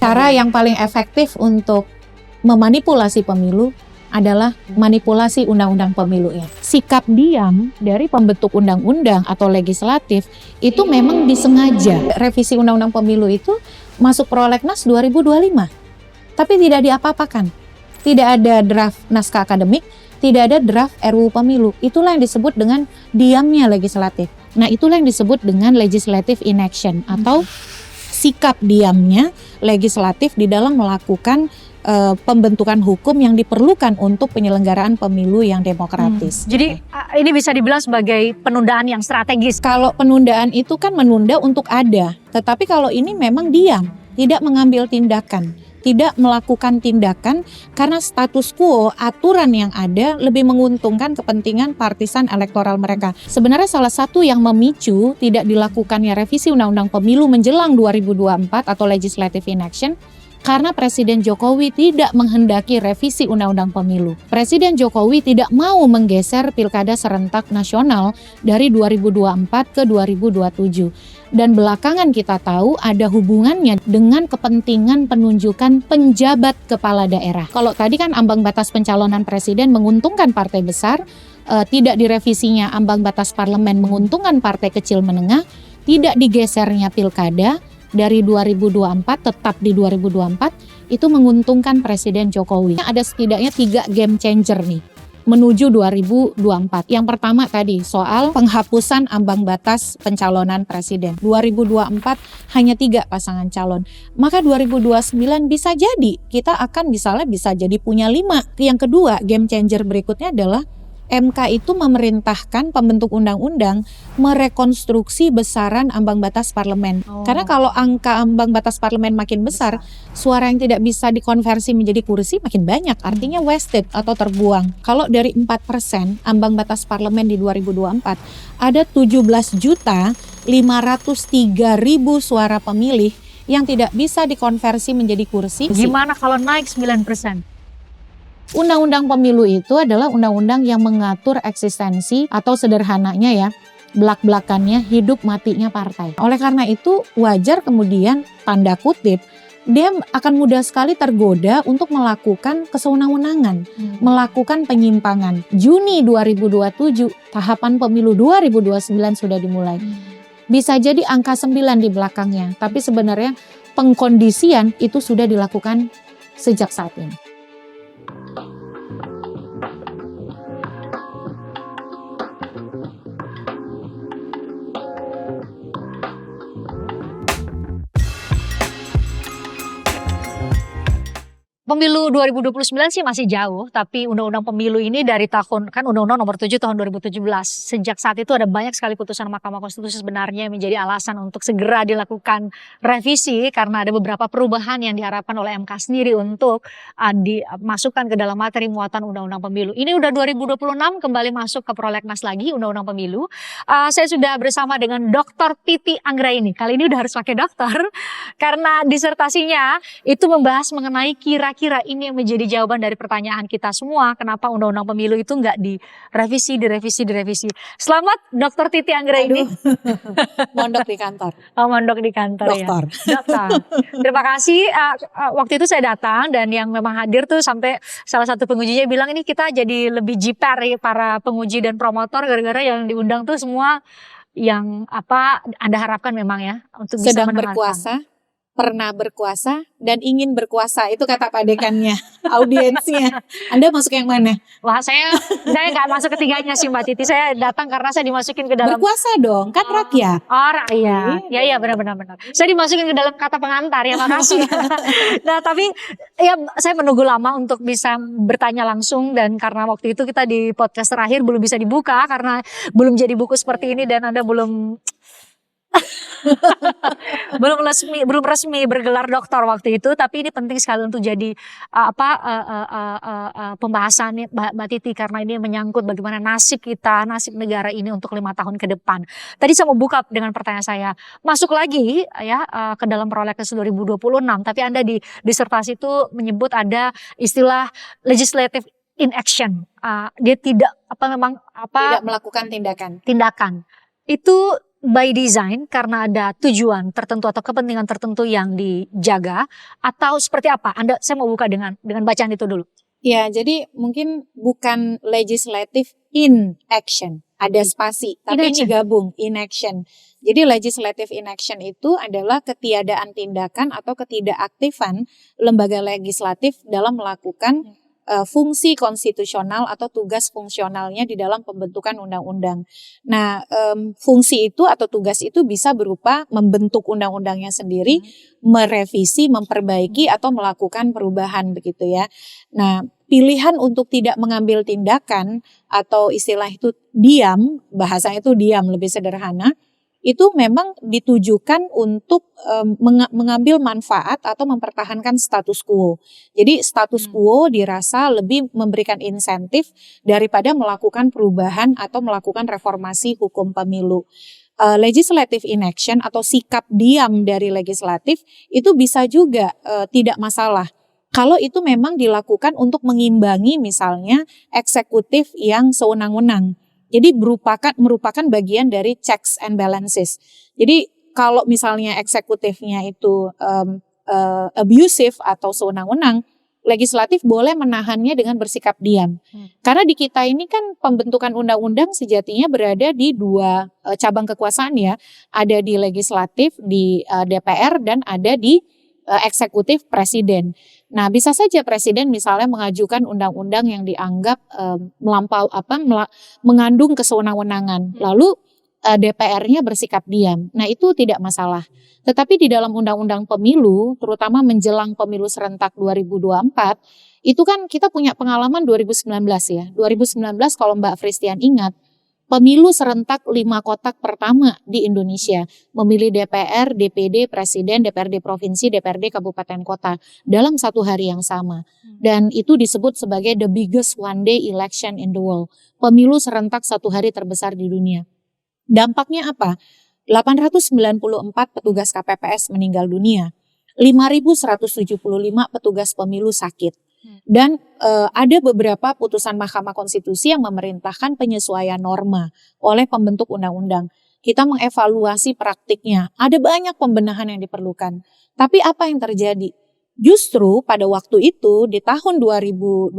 Cara yang paling efektif untuk memanipulasi pemilu adalah manipulasi undang-undang pemilunya. Sikap diam dari pembentuk undang-undang atau legislatif itu memang disengaja. Revisi undang-undang pemilu itu masuk prolegnas 2025, tapi tidak diapa-apakan. Tidak ada draft naskah akademik, tidak ada draft RUU pemilu. Itulah yang disebut dengan diamnya legislatif. Nah, itulah yang disebut dengan legislative inaction atau sikap diamnya legislatif di dalam melakukan pembentukan hukum yang diperlukan untuk penyelenggaraan pemilu yang demokratis. Jadi ini bisa dibilang sebagai penundaan yang strategis. Kalau penundaan itu kan menunda untuk ada, tetapi kalau ini memang diam, tidak mengambil tindakan, tidak melakukan tindakan karena status quo aturan yang ada lebih menguntungkan kepentingan partisan elektoral mereka. Sebenarnya salah satu yang memicu tidak dilakukannya revisi undang-undang pemilu menjelang 2024 atau legislative inaction karena Presiden Jokowi tidak menghendaki revisi undang-undang pemilu. Presiden Jokowi tidak mau menggeser pilkada serentak nasional dari 2024 ke 2027. Dan belakangan kita tahu ada hubungannya dengan kepentingan penunjukan penjabat kepala daerah. Kalau tadi kan ambang batas pencalonan presiden menguntungkan partai besar, tidak direvisinya ambang batas parlemen menguntungkan partai kecil menengah, tidak digesernya pilkada dari 2024 tetap di 2024 itu menguntungkan Presiden Jokowi. Ada setidaknya 3 game changer nih menuju 2024. Yang pertama tadi soal penghapusan ambang batas pencalonan presiden. 2024 hanya 3 pasangan calon. Maka 2029 bisa jadi kita akan bisa jadi punya 5. Yang kedua game changer berikutnya adalah MK itu memerintahkan pembentuk undang-undang merekonstruksi besaran ambang batas parlemen. Karena kalau angka ambang batas parlemen makin besar, suara yang tidak bisa dikonversi menjadi kursi makin banyak, artinya wasted atau terbuang. Kalau dari 4% ambang batas parlemen di 2024, ada 17.503.000 suara pemilih yang tidak bisa dikonversi menjadi kursi. Gimana kalau naik 9%? Undang-undang pemilu itu adalah undang-undang yang mengatur eksistensi atau sederhananya ya, belak-belakannya hidup matinya partai. Oleh karena itu wajar kemudian tanda kutip dia akan mudah sekali tergoda untuk melakukan kesewenang-wenangan, melakukan penyimpangan. Juni 2027 tahapan pemilu 2029 sudah dimulai. Bisa jadi angka 9 di belakangnya, tapi sebenarnya pengkondisian itu sudah dilakukan sejak saat ini. Pemilu 2029 sih masih jauh, tapi undang-undang pemilu ini dari tahun, kan undang-undang nomor 7 tahun 2017. Sejak saat itu ada banyak sekali putusan Mahkamah Konstitusi sebenarnya yang menjadi alasan untuk segera dilakukan revisi karena ada beberapa perubahan yang diharapkan oleh MK sendiri untuk dimasukkan ke dalam materi muatan undang-undang pemilu. Ini udah 2026 kembali masuk ke prolegnas lagi undang-undang pemilu. Saya sudah bersama dengan Dr. Titi Anggraini. Kali ini udah harus pakai dokter karena disertasinya itu membahas mengenai kira-kira ini yang menjadi jawaban dari pertanyaan kita semua. Kenapa undang-undang pemilu itu nggak direvisi. Selamat Dr. Titi Anggraini. Mondok di kantor. Oh, mondok di kantor Dokter. Ya. Dokter. Terima kasih. Waktu itu saya datang dan yang memang hadir tuh sampai salah satu pengujinya bilang ini kita jadi lebih jiper ya, para penguji dan promotor gara-gara yang diundang tuh semua yang Anda harapkan memang ya untuk bisa sedang mendengarkan. berkuasa, pernah berkuasa, dan ingin berkuasa. Itu kata padekannya, audiensnya. Anda masuk yang mana? Wah, saya nggak masuk ketiganya sih Mbak Titi. Saya datang karena saya dimasukin ke dalam. Berkuasa dong, kan rakyat. Oh, rakyat. Ya benar. Saya dimasukin ke dalam kata pengantar ya, makasih. Nah, tapi ya saya menunggu lama untuk bisa bertanya langsung dan karena waktu itu kita di podcast terakhir belum bisa dibuka karena belum jadi buku seperti ini dan Anda belum belum resmi bergelar doktor waktu itu, tapi ini penting sekali untuk jadi pembahasan Mbak Titi karena ini menyangkut bagaimana nasib kita, nasib negara ini untuk 5 tahun ke depan. Tadi saya mau buka dengan pertanyaan saya, masuk lagi ya ke dalam prolegnas 2026, tapi Anda di disertasi itu menyebut ada istilah legislative inaction. Dia tidak tidak melakukan tindakan. Itu by design karena ada tujuan tertentu atau kepentingan tertentu yang dijaga, atau seperti apa? Saya mau buka dengan bacaan itu dulu. Ya, jadi mungkin bukan legislative in action, ada spasi, tapi ini gabung in action. Jadi legislative inaction itu adalah ketiadaan tindakan atau ketidakaktifan lembaga legislatif dalam melakukan fungsi konstitusional atau tugas fungsionalnya di dalam pembentukan undang-undang. Nah, fungsi itu atau tugas itu bisa berupa membentuk undang-undangnya sendiri, merevisi, memperbaiki atau melakukan perubahan begitu ya. Nah, pilihan untuk tidak mengambil tindakan atau istilah itu diam, bahasanya itu diam lebih sederhana, itu memang ditujukan untuk mengambil manfaat atau mempertahankan status quo. Jadi status quo dirasa lebih memberikan insentif daripada melakukan perubahan atau melakukan reformasi hukum pemilu. Legislative inaction atau sikap diam dari legislatif itu bisa juga tidak masalah. Kalau itu memang dilakukan untuk mengimbangi misalnya eksekutif yang sewenang-wenang. Jadi merupakan bagian dari checks and balances. Jadi kalau misalnya eksekutifnya itu abusive atau sewenang-wenang, legislatif boleh menahannya dengan bersikap diam. Karena di kita ini kan pembentukan undang-undang sejatinya berada di dua cabang kekuasaan ya. Ada di legislatif, di DPR, dan ada di eksekutif presiden. Nah, bisa saja presiden misalnya mengajukan undang-undang yang dianggap mengandung kesewenang-wenangan. Lalu DPR-nya bersikap diam. Nah, itu tidak masalah. Tetapi di dalam undang-undang pemilu, terutama menjelang pemilu serentak 2024, itu kan kita punya pengalaman 2019 ya. 2019 kalau Mbak Fristian ingat, pemilu serentak 5 kotak pertama di Indonesia, memilih DPR, DPD, Presiden, DPRD Provinsi, DPRD Kabupaten Kota dalam satu hari yang sama. Dan itu disebut sebagai the biggest one day election in the world. Pemilu serentak satu hari terbesar di dunia. Dampaknya apa? 894 petugas KPPS meninggal dunia, 5.175 petugas pemilu sakit. Dan ada beberapa putusan Mahkamah Konstitusi yang memerintahkan penyesuaian norma oleh pembentuk undang-undang. Kita mengevaluasi praktiknya, ada banyak pembenahan yang diperlukan. Tapi apa yang terjadi? Justru pada waktu itu di tahun 2021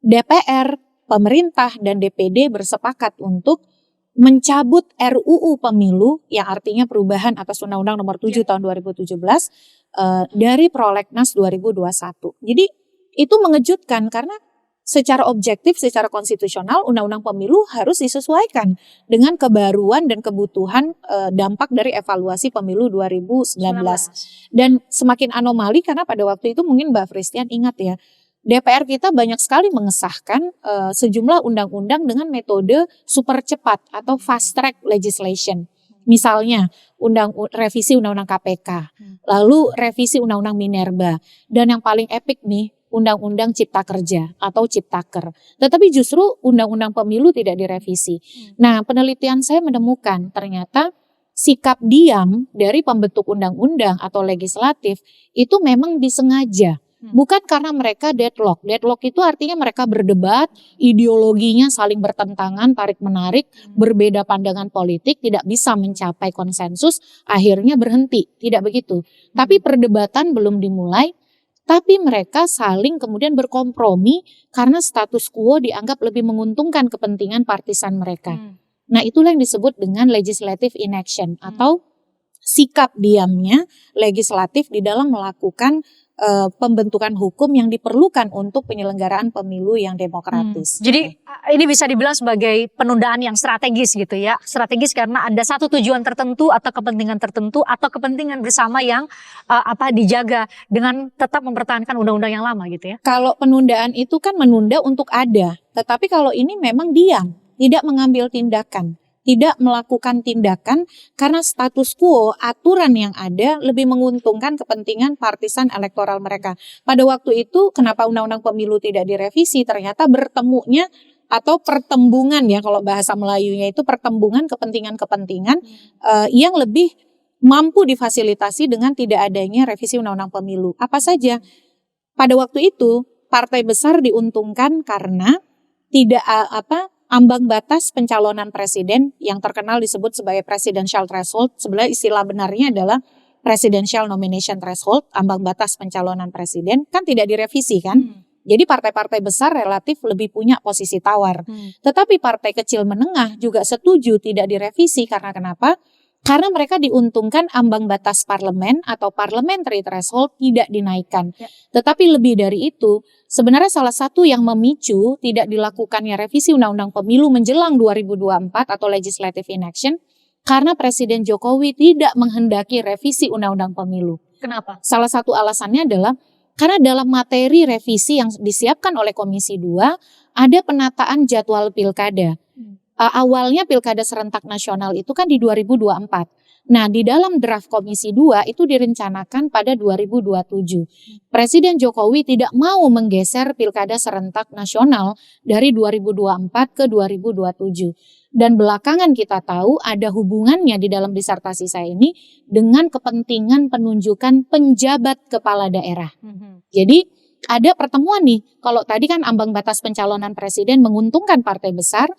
DPR, pemerintah dan DPD bersepakat untuk mencabut RUU Pemilu yang artinya perubahan atas Undang-Undang Nomor 7 tahun 2017 dari Prolegnas 2021. Jadi itu mengejutkan karena secara objektif, secara konstitusional Undang-Undang Pemilu harus disesuaikan dengan kebaruan dan kebutuhan dampak dari evaluasi Pemilu 2019. Dan semakin anomali karena pada waktu itu mungkin Mbak Fristian ingat ya, DPR kita banyak sekali mengesahkan sejumlah undang-undang dengan metode super cepat atau fast track legislation. Misalnya revisi Undang-Undang KPK, lalu revisi Undang-Undang Minerba, dan yang paling epik nih Undang-Undang Cipta Kerja atau Ciptaker. Tetapi justru Undang-Undang Pemilu tidak direvisi. Nah, penelitian saya menemukan ternyata sikap diam dari pembentuk undang-undang atau legislatif itu memang disengaja. Bukan karena mereka deadlock. Deadlock itu artinya mereka berdebat, ideologinya saling bertentangan, tarik-menarik, berbeda pandangan politik, tidak bisa mencapai konsensus, akhirnya berhenti. Tidak begitu. Tapi perdebatan belum dimulai, tapi mereka saling kemudian berkompromi karena status quo dianggap lebih menguntungkan kepentingan partisan mereka. Nah, itulah yang disebut dengan legislative inaction atau sikap diamnya legislatif di dalam melakukan pembentukan hukum yang diperlukan untuk penyelenggaraan pemilu yang demokratis. Jadi ini bisa dibilang sebagai penundaan yang strategis gitu ya. Strategis karena ada satu tujuan tertentu atau kepentingan tertentu atau kepentingan bersama yang dijaga dengan tetap mempertahankan undang-undang yang lama gitu ya. Kalau penundaan itu kan menunda untuk ada, tetapi kalau ini memang diam, tidak mengambil tindakan. Tidak melakukan tindakan karena status quo aturan yang ada lebih menguntungkan kepentingan partisan elektoral mereka. Pada waktu itu kenapa Undang-Undang Pemilu tidak direvisi? Ternyata bertemunya atau pertembungan ya kalau bahasa Melayunya itu pertembungan kepentingan-kepentingan yang lebih mampu difasilitasi dengan tidak adanya revisi Undang-Undang Pemilu. Apa saja? Pada waktu itu partai besar diuntungkan karena tidak ambang batas pencalonan presiden yang terkenal disebut sebagai presidential threshold, sebenarnya istilah benarnya adalah presidential nomination threshold, ambang batas pencalonan presiden, kan tidak direvisi kan. Jadi partai-partai besar relatif lebih punya posisi tawar. Tetapi partai kecil menengah juga setuju tidak direvisi karena kenapa? Karena mereka diuntungkan ambang batas parlemen atau parliamentary threshold tidak dinaikkan. Ya. Tetapi lebih dari itu, sebenarnya salah satu yang memicu tidak dilakukannya revisi Undang-Undang Pemilu menjelang 2024 atau legislative inaction, karena Presiden Jokowi tidak menghendaki revisi Undang-Undang Pemilu. Kenapa? Salah satu alasannya adalah karena dalam materi revisi yang disiapkan oleh Komisi 2 ada penataan jadwal pilkada. Awalnya pilkada serentak nasional itu kan di 2024. Nah, di dalam draft Komisi 2 itu direncanakan pada 2027. Presiden Jokowi tidak mau menggeser pilkada serentak nasional dari 2024 ke 2027. Dan belakangan kita tahu ada hubungannya di dalam disertasi saya ini dengan kepentingan penunjukan penjabat kepala daerah. Jadi ada pertemuan nih, kalau tadi kan ambang batas pencalonan presiden menguntungkan partai besar,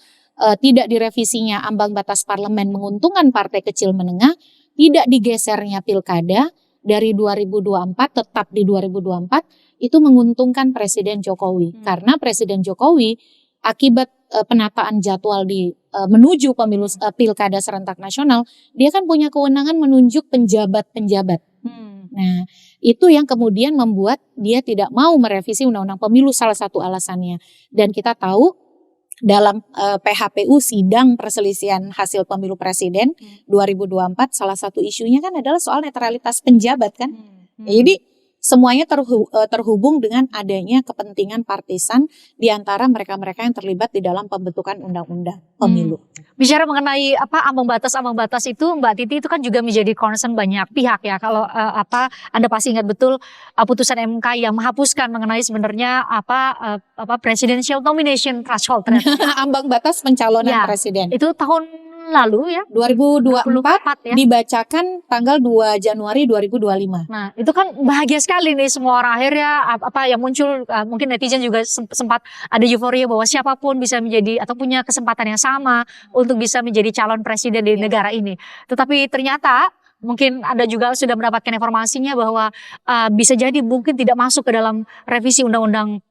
tidak direvisinya ambang batas parlemen menguntungkan partai kecil menengah, tidak digesernya pilkada dari 2024 tetap di 2024, itu menguntungkan Presiden Jokowi. Karena Presiden Jokowi akibat penataan jadwal di menuju pemilu pilkada serentak nasional, dia kan punya kewenangan menunjuk penjabat-penjabat. Nah, itu yang kemudian membuat dia tidak mau merevisi Undang-Undang Pemilu, salah satu alasannya. Dan kita tahu dalam PHPU sidang perselisihan hasil pemilu presiden 2024, salah satu isunya kan adalah soal netralitas penjabat kan. Jadi semuanya terhubung dengan adanya kepentingan partisan di antara mereka-mereka yang terlibat di dalam pembentukan undang-undang pemilu. Bicara mengenai ambang batas itu, Mbak Titi, itu kan juga menjadi concern banyak pihak ya. Kalau Anda pasti ingat betul putusan MK yang menghapuskan mengenai sebenarnya presidential nomination threshold. Ambang batas pencalonan Ya, presiden. Itu tahun lalu ya, 2024 ya. Dibacakan tanggal 2 Januari 2025. Nah, itu kan bahagia sekali nih semua orang, akhirnya yang muncul, mungkin netizen juga sempat ada euforia bahwa siapapun bisa menjadi atau punya kesempatan yang sama untuk bisa menjadi calon presiden di negara ini. Tetapi ternyata mungkin Anda juga sudah mendapatkan informasinya bahwa bisa jadi mungkin tidak masuk ke dalam revisi undang-undang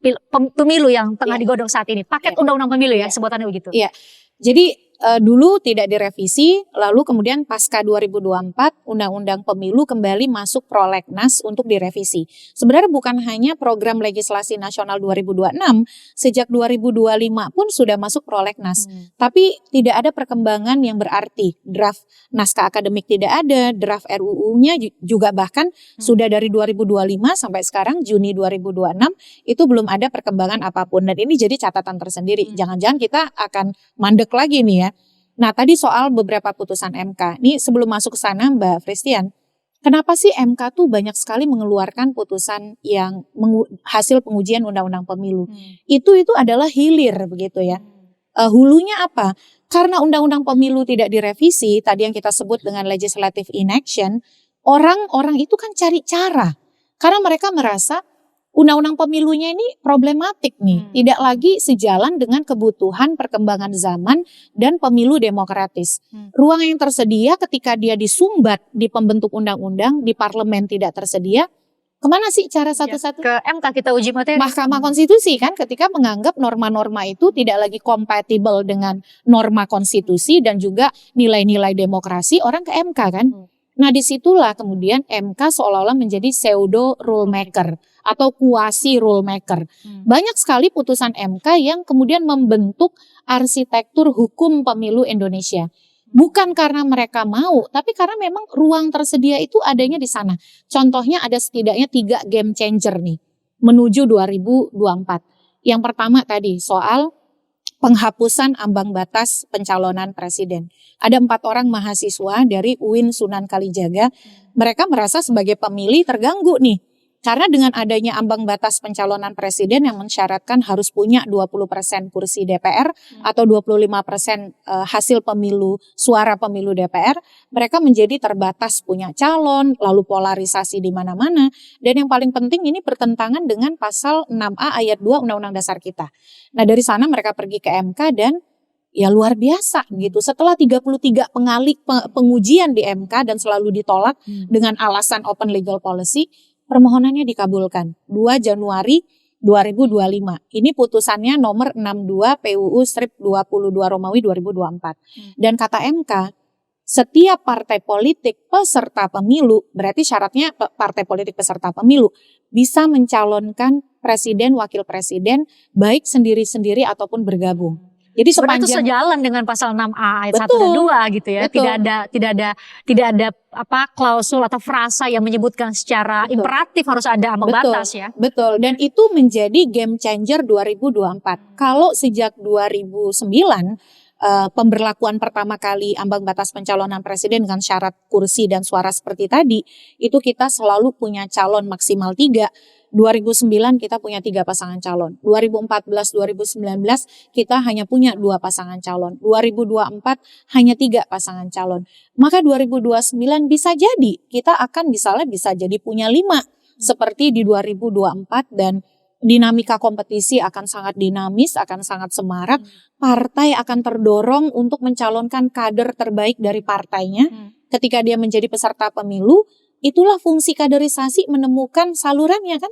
pemilu yang tengah digodok saat ini. Paket undang-undang pemilu ya, sebutannya begitu. Iya. Jadi dulu tidak direvisi, lalu kemudian pasca 2024 Undang-Undang Pemilu kembali masuk prolegnas untuk direvisi. Sebenarnya bukan hanya program legislasi nasional 2026, sejak 2025 pun sudah masuk prolegnas. Tapi tidak ada perkembangan yang berarti. Draft naskah akademik tidak ada, draft RUU-nya juga bahkan sudah dari 2025 sampai sekarang Juni 2026 itu belum ada perkembangan apapun. Dan ini jadi catatan tersendiri. Jangan-jangan kita akan mandek lagi nih ya. Nah, tadi soal beberapa putusan MK. Ini sebelum masuk ke sana Mbak Fristian, kenapa sih MK tuh banyak sekali mengeluarkan putusan yang hasil pengujian undang-undang pemilu? Itu adalah hilir begitu ya. Hulunya apa? Karena undang-undang pemilu tidak direvisi, tadi yang kita sebut dengan legislative inaction, orang-orang itu kan cari cara. Karena mereka merasa undang-undang pemilunya ini problematik nih, tidak lagi sejalan dengan kebutuhan perkembangan zaman dan pemilu demokratis. Ruang yang tersedia ketika dia disumbat di pembentuk undang-undang, di parlemen tidak tersedia, kemana sih cara satu-satu? Ke MK kita uji materi. Mahkamah Konstitusi kan ketika menganggap norma-norma itu tidak lagi kompatibel dengan norma konstitusi dan juga nilai-nilai demokrasi, orang ke MK kan. Nah disitulah kemudian MK seolah-olah menjadi pseudo rule maker atau kuasi rule maker. Banyak sekali putusan MK yang kemudian membentuk arsitektur hukum pemilu Indonesia. Bukan karena mereka mau, tapi karena memang ruang tersedia itu adanya di sana. Contohnya ada setidaknya 3 game changer nih menuju 2024. Yang pertama tadi soal penghapusan ambang batas pencalonan presiden. Ada 4 orang mahasiswa dari UIN Sunan Kalijaga. Mereka merasa sebagai pemilih terganggu nih. Karena dengan adanya ambang batas pencalonan presiden yang mensyaratkan harus punya 20% kursi DPR atau 25% hasil pemilu, suara pemilu DPR, mereka menjadi terbatas punya calon, lalu polarisasi di mana-mana. Dan yang paling penting ini bertentangan dengan pasal 6A ayat 2 Undang-Undang Dasar kita. Nah dari sana mereka pergi ke MK dan ya luar biasa gitu. Setelah 33 pengujian di MK dan selalu ditolak dengan alasan open legal policy, permohonannya dikabulkan 2 Januari 2025. Ini putusannya nomor 62 PUU strip 22 Romawi 2024. Dan kata MK, setiap partai politik peserta pemilu, berarti syaratnya partai politik peserta pemilu bisa mencalonkan presiden, wakil presiden, baik sendiri-sendiri ataupun bergabung. Jadi Sebenarnya itu sepanjang sejalan dengan pasal 6A ayat 1 betul, dan 2 gitu ya. betul. Tidak ada apa klausul atau frasa yang menyebutkan secara Betul. imperatif harus ada ambang Betul, batas ya. betul. Dan itu menjadi game changer 2024. Kalau sejak 2009 pemberlakuan pertama kali ambang batas pencalonan presiden dengan syarat kursi dan suara seperti tadi, itu kita selalu punya calon maksimal 3. 2009 kita punya 3 pasangan calon. 2014-2019 kita hanya punya 2 pasangan calon. 2024 hanya 3 pasangan calon. Maka 2029 bisa jadi kita akan misalnya bisa jadi punya 5 seperti di 2024 dan dinamika kompetisi akan sangat dinamis, akan sangat semarak. Partai akan terdorong untuk mencalonkan kader terbaik dari partainya. Ketika dia menjadi peserta pemilu, itulah fungsi kaderisasi menemukan salurannya kan.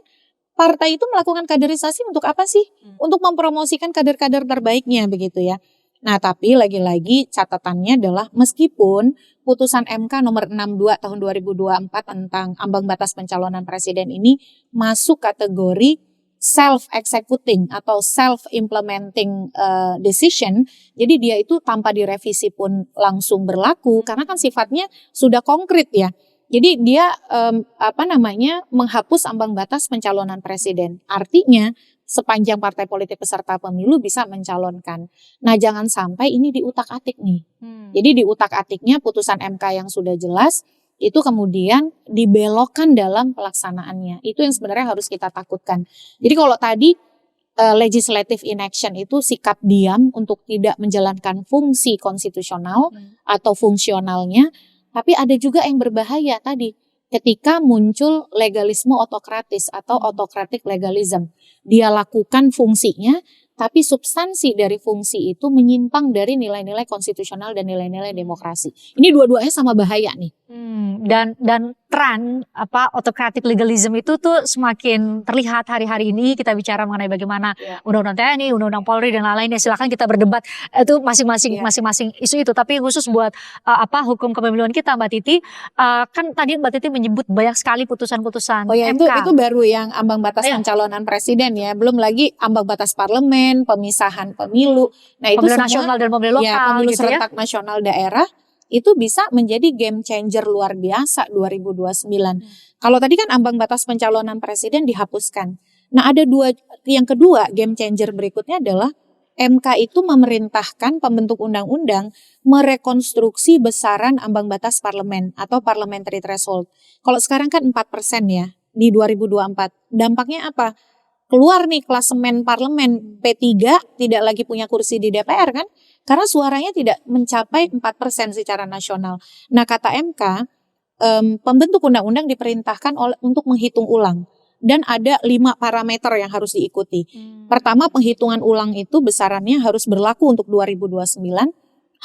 Partai itu melakukan kaderisasi untuk apa sih? Untuk mempromosikan kader-kader terbaiknya begitu ya. Nah tapi lagi-lagi catatannya adalah meskipun putusan MK nomor 62 tahun 2024 tentang ambang batas pencalonan presiden ini masuk kategori self-executing atau self-implementing decision, jadi dia itu tanpa direvisi pun langsung berlaku karena kan sifatnya sudah konkret ya. Jadi dia menghapus ambang batas pencalonan presiden. Artinya sepanjang partai politik peserta pemilu bisa mencalonkan. Nah jangan sampai ini diutak-atik nih. Jadi diutak-atiknya putusan MK yang sudah jelas itu kemudian dibelokkan dalam pelaksanaannya. Itu yang sebenarnya harus kita takutkan. Jadi kalau tadi legislative inaction itu sikap diam untuk tidak menjalankan fungsi konstitusional atau fungsionalnya, tapi ada juga yang berbahaya tadi ketika muncul legalisme otokratis atau autocratic legalism. Dia lakukan fungsinya, tapi substansi dari fungsi itu menyimpang dari nilai-nilai konstitusional dan nilai-nilai demokrasi. Ini dua-duanya sama bahaya nih. Dan tren autocratic legalism itu tuh semakin terlihat hari-hari ini. Kita bicara mengenai bagaimana undang-undang TNI, undang-undang Polri dan lain-lainnya. Silakan kita berdebat itu masing-masing isu itu. Tapi khusus buat hukum kepemiluan kita, Mbak Titi, kan tadi Mbak Titi menyebut banyak sekali putusan-putusan MK. Itu baru yang ambang batas pencalonan presiden ya. Belum lagi ambang batas parlemen, pemisahan pemilu. Nah itu pemilu semua nasional dan pemilu lokal pemilu gitu serentak nasional daerah itu bisa menjadi game changer luar biasa 2029. Kalau tadi kan ambang batas pencalonan presiden dihapuskan. Nah yang kedua game changer berikutnya adalah MK itu memerintahkan pembentuk undang-undang merekonstruksi besaran ambang batas parlemen atau parliamentary threshold. Kalau sekarang kan 4% ya di 2024. Dampaknya apa? Keluar nih klasemen parlemen P3 tidak lagi punya kursi di DPR kan? Karena suaranya tidak mencapai 4% secara nasional. Nah kata MK, pembentuk undang-undang diperintahkan untuk menghitung ulang. Dan ada 5 parameter yang harus diikuti. Pertama, penghitungan ulang itu besarannya harus berlaku untuk 2029.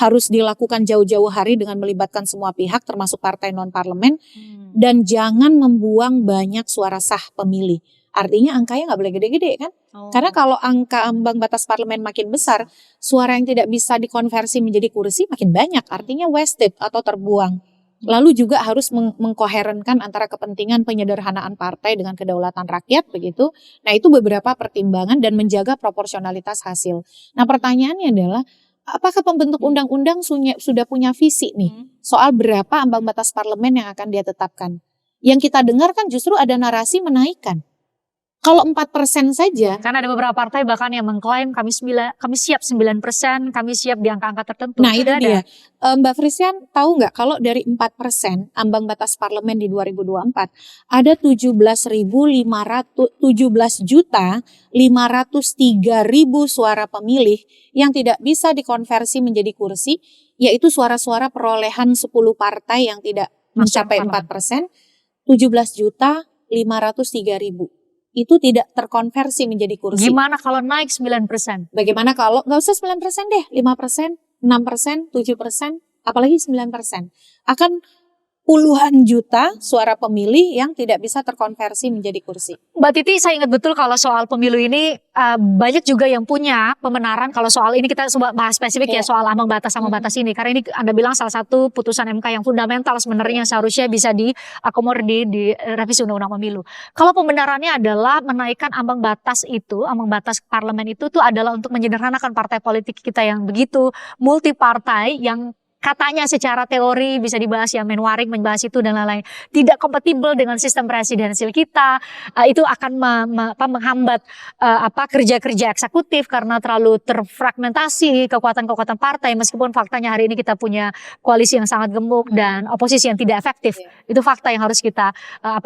Harus dilakukan jauh-jauh hari dengan melibatkan semua pihak termasuk partai non-parlemen. Dan jangan membuang banyak suara sah pemilih. Artinya angkanya nggak boleh gede-gede kan? Karena kalau angka ambang batas parlemen makin besar, suara yang tidak bisa dikonversi menjadi kursi makin banyak. Artinya wasted atau terbuang. Lalu juga harus mengkoherenkan antara kepentingan penyederhanaan partai dengan kedaulatan rakyat begitu. Nah itu beberapa pertimbangan dan menjaga proporsionalitas hasil. Nah pertanyaannya adalah apakah pembentuk undang-undang sudah punya visi nih soal berapa ambang batas parlemen yang akan dia tetapkan? Yang kita dengar kan justru ada narasi menaikkan. Kalau 4% saja. Karena ada beberapa partai bahkan yang mengklaim kami siap 9%, kami siap di angka-angka tertentu. Nah itu dia. Mbak Frisian tahu nggak kalau dari 4% ambang batas parlemen di 2024 ada 17.503.000 suara pemilih yang tidak bisa dikonversi menjadi kursi, yaitu suara-suara perolehan 10 partai yang tidak mencapai 4%, 17.503.000. itu tidak terkonversi menjadi kursi. Gimana kalau naik 9%? Bagaimana kalau nggak usah 9% deh, 5%, 6%, 7%, apalagi 9%. Akan puluhan juta suara pemilih yang tidak bisa terkonversi menjadi kursi. Mbak Titi, saya ingat betul kalau soal pemilu ini banyak juga yang punya pembenaran. Kalau soal ini kita bahas spesifik ya soal ambang batas ini. Karena ini Anda bilang salah satu putusan MK yang fundamental sebenarnya yang seharusnya bisa diakomodir di revisi Undang-Undang Pemilu. Kalau pembenarannya adalah menaikkan ambang batas itu, ambang batas parlemen itu tuh adalah untuk menyederhanakan partai politik kita yang begitu multi partai yang katanya secara teori bisa dibahas ya, Menwaring membahas itu dan lain-lain, tidak kompatibel dengan sistem presidensil kita. Itu akan menghambat kerja-kerja eksekutif karena terlalu terfragmentasi kekuatan-kekuatan partai, meskipun faktanya hari ini kita punya koalisi yang sangat gemuk dan oposisi yang tidak efektif. Itu fakta yang harus kita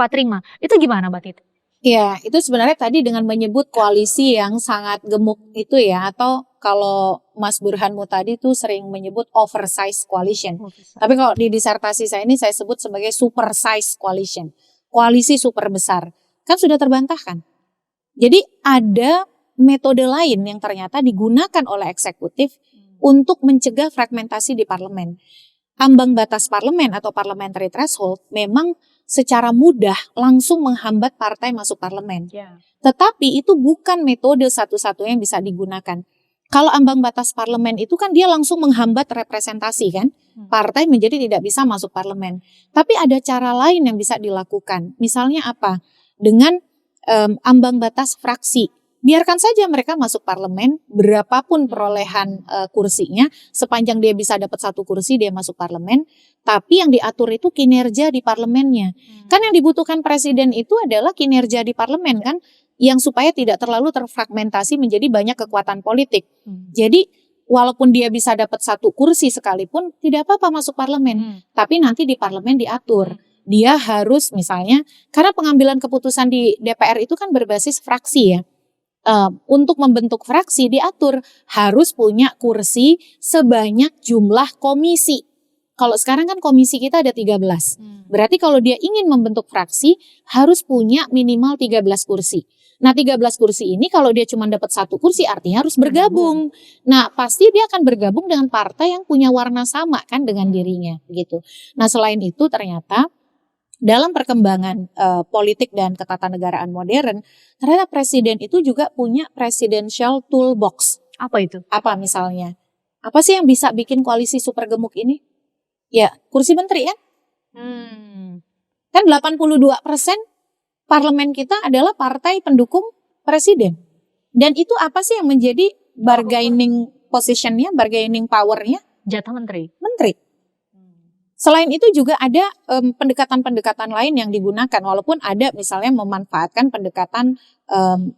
terima. Itu gimana Mbak Titi? Ya, itu sebenarnya tadi dengan menyebut koalisi yang sangat gemuk itu ya, atau kalau Mas Burhanmu tadi tuh sering menyebut oversize coalition. Tapi kalau di disertasi saya ini saya sebut sebagai super size coalition. Koalisi super besar. Kan sudah terbantahkan. Jadi ada metode lain yang ternyata digunakan oleh eksekutif untuk mencegah fragmentasi di parlemen. Ambang batas parlemen atau parliamentary threshold memang secara mudah langsung menghambat partai masuk parlemen. Tetapi itu bukan metode satu-satunya yang bisa digunakan. Kalau ambang batas parlemen itu kan dia langsung menghambat representasi kan. Partai menjadi tidak bisa masuk parlemen. Tapi ada cara lain yang bisa dilakukan. Misalnya apa? Dengan ambang batas fraksi. Biarkan saja mereka masuk parlemen, berapapun perolehan kursinya, sepanjang dia bisa dapat satu kursi dia masuk parlemen, tapi yang diatur itu kinerja di parlemennya. Kan yang dibutuhkan presiden itu adalah kinerja di parlemen kan, yang supaya tidak terlalu terfragmentasi menjadi banyak kekuatan politik. Jadi walaupun dia bisa dapat satu kursi sekalipun, tidak apa-apa masuk parlemen, tapi nanti di parlemen diatur. Dia harus misalnya, karena pengambilan keputusan di DPR itu kan berbasis fraksi ya. Untuk membentuk fraksi diatur harus punya kursi sebanyak jumlah komisi. Kalau sekarang kan komisi kita ada 13. Berarti kalau dia ingin membentuk fraksi harus punya minimal 13 kursi. Nah 13 kursi ini kalau dia cuma dapat satu kursi artinya harus bergabung. Nah pasti dia akan bergabung dengan partai yang punya warna sama kan dengan dirinya gitu. Nah selain itu ternyata dalam perkembangan politik dan ketatanegaraan modern, ternyata presiden itu juga punya presidential toolbox. Apa itu? Apa misalnya? Apa sih yang bisa bikin koalisi super gemuk ini? Ya, kursi menteri kan? Kan 82% parlemen kita adalah partai pendukung presiden. Dan itu apa sih yang menjadi bargaining positionnya, bargaining powernya? Jatah menteri. Menteri. Selain itu juga ada pendekatan-pendekatan lain yang digunakan, walaupun ada misalnya memanfaatkan pendekatan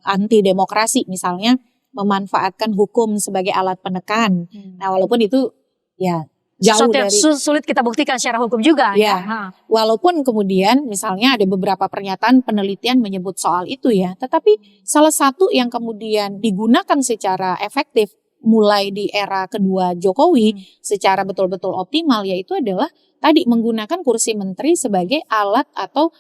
anti demokrasi, misalnya memanfaatkan hukum sebagai alat penekan. Nah, walaupun itu ya jauh dari sulit kita buktikan secara hukum juga. Ya, walaupun kemudian misalnya ada beberapa pernyataan penelitian menyebut soal itu ya, tetapi salah satu yang kemudian digunakan secara efektif mulai di era kedua Jokowi secara betul-betul optimal yaitu adalah tadi menggunakan kursi menteri sebagai alat atau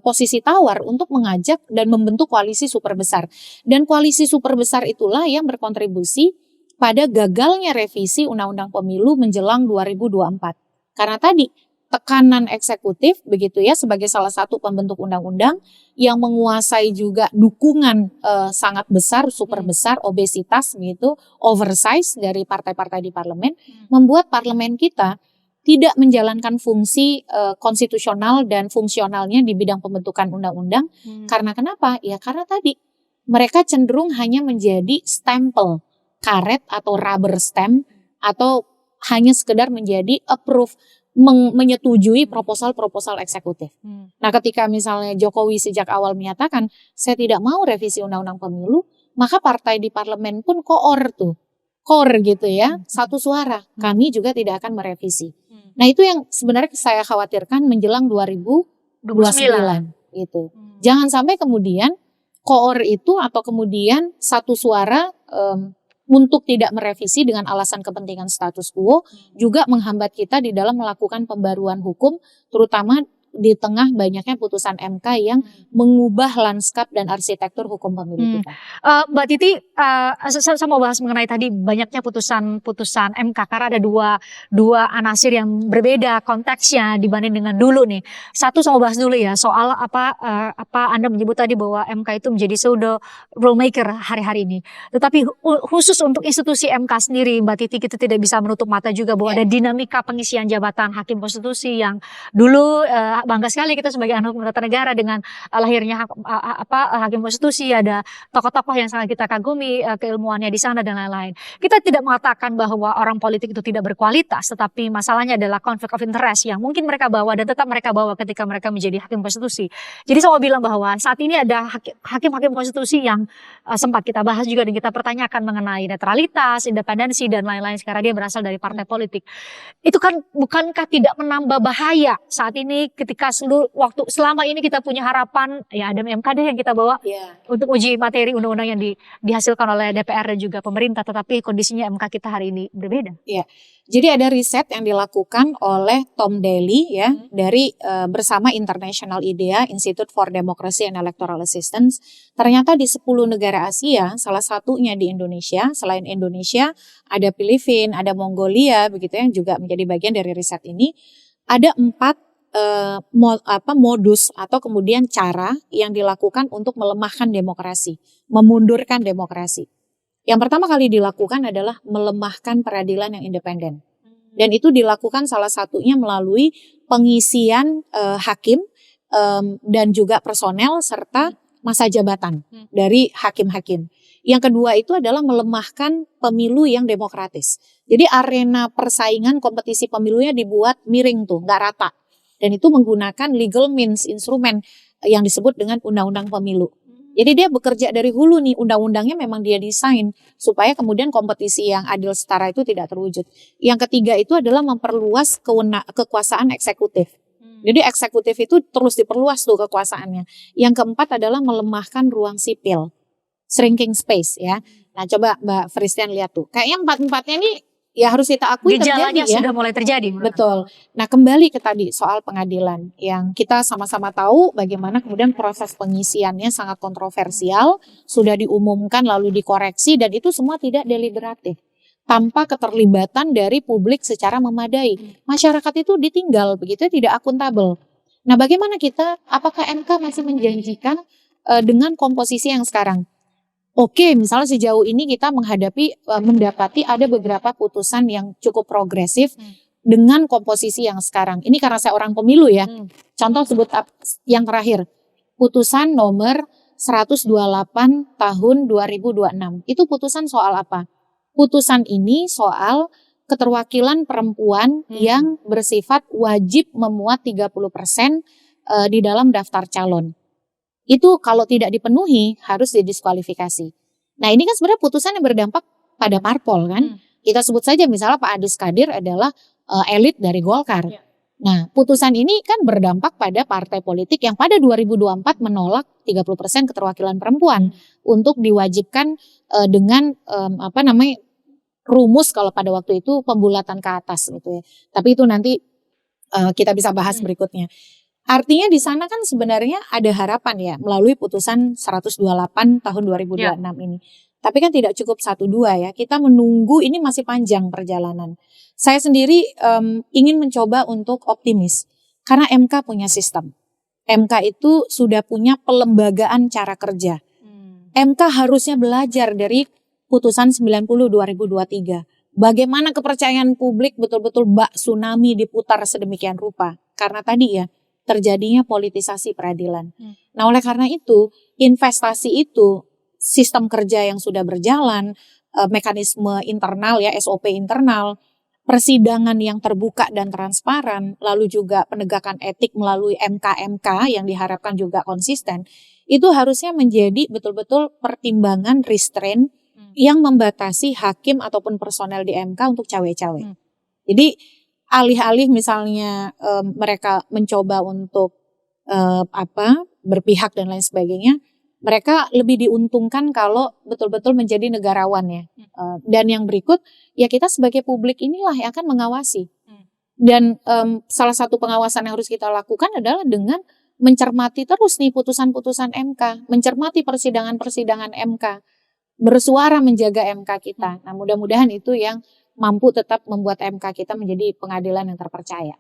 posisi tawar untuk mengajak dan membentuk koalisi super besar. Dan koalisi super besar itulah yang berkontribusi pada gagalnya revisi Undang-Undang Pemilu menjelang 2024. Karena tadi tekanan eksekutif begitu ya sebagai salah satu pembentuk undang-undang yang menguasai juga dukungan sangat besar, super besar, obesitas gitu, oversize dari partai-partai di parlemen, membuat parlemen kita tidak menjalankan fungsi konstitusional dan fungsionalnya di bidang pembentukan undang-undang. Karena kenapa? Ya karena tadi mereka cenderung hanya menjadi stempel, karet atau rubber stamp, atau hanya sekedar menjadi approve, menyetujui proposal-proposal eksekutif. Nah ketika misalnya Jokowi sejak awal menyatakan saya tidak mau revisi undang-undang pemilu, maka partai di parlemen pun core gitu ya, satu suara, kami juga tidak akan merevisi. Nah itu yang sebenarnya saya khawatirkan menjelang 2029 gitu. Jangan sampai kemudian core itu atau kemudian satu suara untuk tidak merevisi dengan alasan kepentingan status quo juga menghambat kita di dalam melakukan pembaruan hukum, terutama di tengah banyaknya putusan MK yang mengubah lanskap dan arsitektur hukum pemilu kita. Mbak Titi, saya mau bahas mengenai tadi banyaknya putusan MK karena ada dua anasir yang berbeda konteksnya dibanding dengan dulu nih. Satu saya mau bahas dulu ya soal apa Anda menyebut tadi bahwa MK itu menjadi pseudo rulemaker hari-hari ini. Tetapi khusus untuk institusi MK sendiri, Mbak Titi, kita tidak bisa menutup mata juga bahwa ada dinamika pengisian jabatan hakim konstitusi yang dulu bangga sekali kita sebagai anggota negara dengan lahirnya hakim konstitusi, ada tokoh-tokoh yang sangat kita kagumi keilmuannya di sana dan lain-lain. Kita tidak mengatakan bahwa orang politik itu tidak berkualitas, tetapi masalahnya adalah conflict of interest yang mungkin mereka bawa dan tetap mereka bawa ketika mereka menjadi hakim konstitusi. Jadi saya mau bilang bahwa saat ini ada hakim-hakim konstitusi yang sempat kita bahas juga dan kita pertanyakan mengenai netralitas, independensi dan lain-lain karena dia berasal dari partai politik. Itu kan bukankah tidak menambah bahaya saat ini ketika selama ini kita punya harapan ya ada MKD yang kita bawa untuk uji materi undang-undang yang dihasilkan oleh DPR dan juga pemerintah, tetapi kondisinya MK kita hari ini berbeda. Iya. Jadi ada riset yang dilakukan oleh Tom Daly ya dari bersama International IDEA Institute for Democracy and Electoral Assistance. Ternyata di 10 negara Asia, salah satunya di Indonesia, selain Indonesia ada Filipina, ada Mongolia begitu yang juga menjadi bagian dari riset ini. Ada 4 modus atau kemudian cara yang dilakukan untuk melemahkan demokrasi, memundurkan demokrasi. Yang pertama kali dilakukan adalah melemahkan peradilan yang independen. Dan itu dilakukan salah satunya melalui pengisian hakim dan juga personel serta masa jabatan dari hakim-hakim. Yang kedua itu adalah melemahkan pemilu yang demokratis. Jadi arena persaingan kompetisi pemilunya dibuat miring tuh, nggak rata. Dan itu menggunakan legal means, instrumen yang disebut dengan undang-undang pemilu. Jadi dia bekerja dari hulu nih, undang-undangnya memang dia desain supaya kemudian kompetisi yang adil setara itu tidak terwujud. Yang ketiga itu adalah memperluas kekuasaan eksekutif. Jadi eksekutif itu terus diperluas tuh kekuasaannya. Yang keempat adalah melemahkan ruang sipil, shrinking space ya. Nah coba Mbak Fristian lihat tuh, kayaknya empat-empatnya ini ya harus kita akui gejalanya terjadi ya. Sudah mulai terjadi. Betul. Nah kembali ke tadi soal pengadilan yang kita sama-sama tahu bagaimana kemudian proses pengisiannya sangat kontroversial, sudah diumumkan lalu dikoreksi dan itu semua tidak deliberatif. Tanpa keterlibatan dari publik secara memadai. Masyarakat itu ditinggal begitu tidak akuntabel. Nah bagaimana kita, apakah MK masih menjanjikan dengan komposisi yang sekarang? Oke, misalnya sejauh ini kita mendapati ada beberapa putusan yang cukup progresif dengan komposisi yang sekarang. Ini karena saya orang pemilu ya. Contoh sebut yang terakhir, putusan nomor 128 tahun 2026. Itu putusan soal apa? Putusan ini soal keterwakilan perempuan yang bersifat wajib memuat 30% di dalam daftar calon. Itu kalau tidak dipenuhi harus didiskualifikasi. Nah ini kan sebenarnya putusan yang berdampak pada parpol kan. Kita sebut saja misalnya Pak Adis Kadir adalah elit dari Golkar. Nah putusan ini kan berdampak pada partai politik yang pada 2024 menolak 30% keterwakilan perempuan untuk diwajibkan dengan rumus kalau pada waktu itu pembulatan ke atas gitu ya. Tapi itu nanti kita bisa bahas berikutnya. Artinya di sana kan sebenarnya ada harapan ya melalui putusan 128 tahun 2026 ini. Tapi kan tidak cukup 1-2 ya. Kita menunggu, ini masih panjang perjalanan. Saya sendiri ingin mencoba untuk optimis karena MK punya sistem. MK itu sudah punya pelembagaan cara kerja. MK harusnya belajar dari putusan 90 2023. Bagaimana kepercayaan publik betul-betul bak tsunami diputar sedemikian rupa. Karena tadi ya terjadinya politisasi peradilan. Nah oleh karena itu investasi itu sistem kerja yang sudah berjalan, mekanisme internal ya SOP internal, persidangan yang terbuka dan transparan, lalu juga penegakan etik melalui MK-MK yang diharapkan juga konsisten, itu harusnya menjadi betul-betul pertimbangan restraint yang membatasi hakim ataupun personel di MK untuk cawe-cawe. Jadi alih-alih misalnya mereka mencoba untuk berpihak dan lain sebagainya, mereka lebih diuntungkan kalau betul-betul menjadi negarawan ya. Dan yang berikut, ya kita sebagai publik inilah yang akan mengawasi. Dan salah satu pengawasan yang harus kita lakukan adalah dengan mencermati terus nih putusan-putusan MK, mencermati persidangan-persidangan MK, bersuara menjaga MK kita. Nah, mudah-mudahan itu yang mampu tetap membuat MK kita menjadi pengadilan yang terpercaya.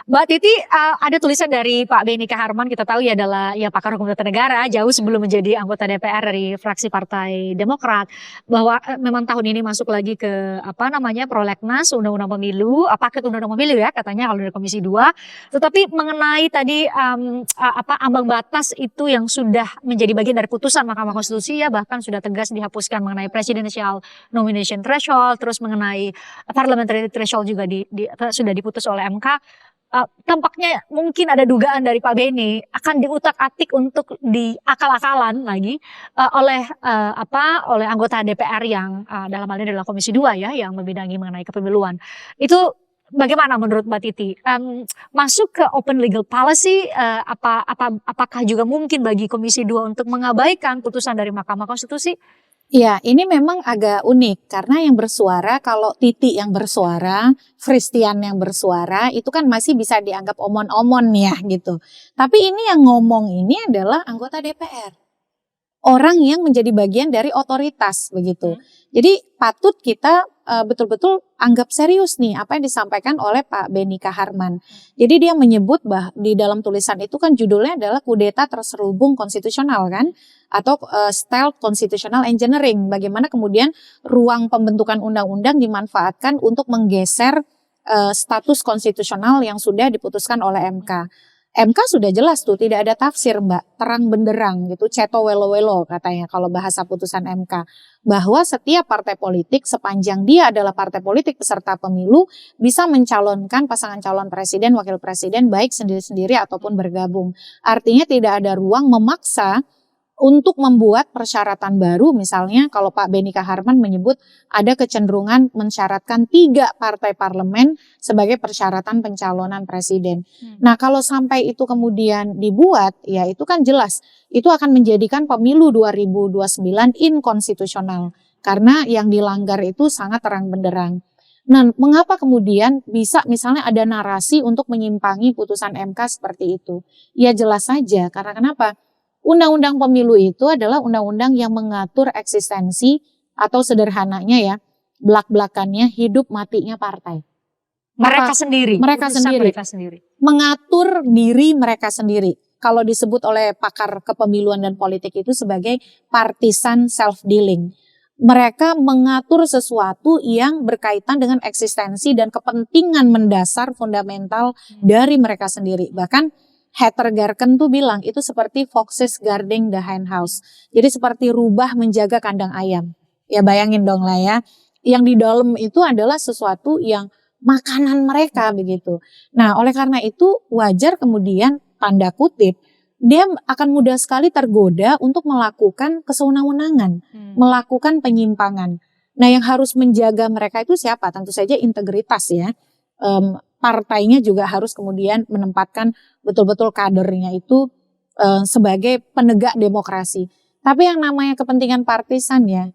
Mbak Titi, ada tulisan dari Pak Benny Kaharman, kita tahu ya adalah ya pakar hukum tata negara, jauh sebelum menjadi anggota DPR dari fraksi Partai Demokrat, bahwa memang tahun ini masuk lagi ke prolegnas undang-undang pemilu, paket undang-undang pemilu ya katanya kalau dari Komisi 2. Tetapi mengenai tadi ambang batas itu yang sudah menjadi bagian dari putusan Mahkamah Konstitusi ya, bahkan sudah tegas dihapuskan mengenai presidential nomination threshold, terus mengenai parliamentary threshold juga sudah diputus oleh MK. Tampaknya mungkin ada dugaan dari Pak Benny akan diutak-atik untuk diakal-akalan lagi oleh anggota DPR yang dalam hal ini adalah Komisi 2 ya, yang membidangi mengenai kepemiluan. Itu bagaimana menurut Mbak Titi? Masuk ke open legal policy, apakah juga mungkin bagi Komisi 2 untuk mengabaikan putusan dari Mahkamah Konstitusi? Ya, ini memang agak unik karena yang bersuara, kalau Titi yang bersuara, Christian yang bersuara, itu kan masih bisa dianggap omon-omon ya gitu. Tapi ini yang ngomong ini adalah anggota DPR. Orang yang menjadi bagian dari otoritas begitu. Jadi patut kita betul-betul anggap serius nih apa yang disampaikan oleh Pak Benny Kaharman. Jadi dia menyebut di dalam tulisan itu kan judulnya adalah kudeta terselubung konstitusional kan, atau stealth constitutional engineering. Bagaimana kemudian ruang pembentukan undang-undang dimanfaatkan untuk menggeser status konstitusional yang sudah diputuskan oleh MK. MK sudah jelas tuh, tidak ada tafsir Mbak, terang benderang gitu, ceto welo-welo katanya kalau bahasa putusan MK. Bahwa setiap partai politik sepanjang dia adalah partai politik peserta pemilu bisa mencalonkan pasangan calon presiden, wakil presiden baik sendiri-sendiri ataupun bergabung. Artinya tidak ada ruang memaksa untuk membuat persyaratan baru, misalnya kalau Pak Benny Kaharman menyebut ada kecenderungan mensyaratkan 3 partai parlemen sebagai persyaratan pencalonan presiden. Nah kalau sampai itu kemudian dibuat, ya itu kan jelas, itu akan menjadikan pemilu 2029 inkonstitusional. Karena yang dilanggar itu sangat terang benderang. Nah mengapa kemudian bisa misalnya ada narasi untuk menyimpangi putusan MK seperti itu? Ya jelas saja, karena kenapa? Undang-undang pemilu itu adalah undang-undang yang mengatur eksistensi atau sederhananya ya, belak-belakannya hidup matinya partai. Mereka sendiri. Mengatur diri mereka sendiri. Kalau disebut oleh pakar kepemiluan dan politik itu sebagai partisan self-dealing. Mereka mengatur sesuatu yang berkaitan dengan eksistensi dan kepentingan mendasar fundamental dari mereka sendiri. Bahkan Heather Garken tuh bilang itu seperti foxes guarding the hen house. Jadi seperti rubah menjaga kandang ayam. Ya bayangin dong lah ya. Yang di dalam itu adalah sesuatu yang makanan mereka begitu. Nah oleh karena itu wajar kemudian tanda kutip dia akan mudah sekali tergoda untuk melakukan kesewenang-wenangan. Melakukan penyimpangan. Nah yang harus menjaga mereka itu siapa? Tentu saja integritas ya. Partainya juga harus kemudian menempatkan betul-betul kadernya itu sebagai penegak demokrasi. Tapi yang namanya kepentingan partisan ya,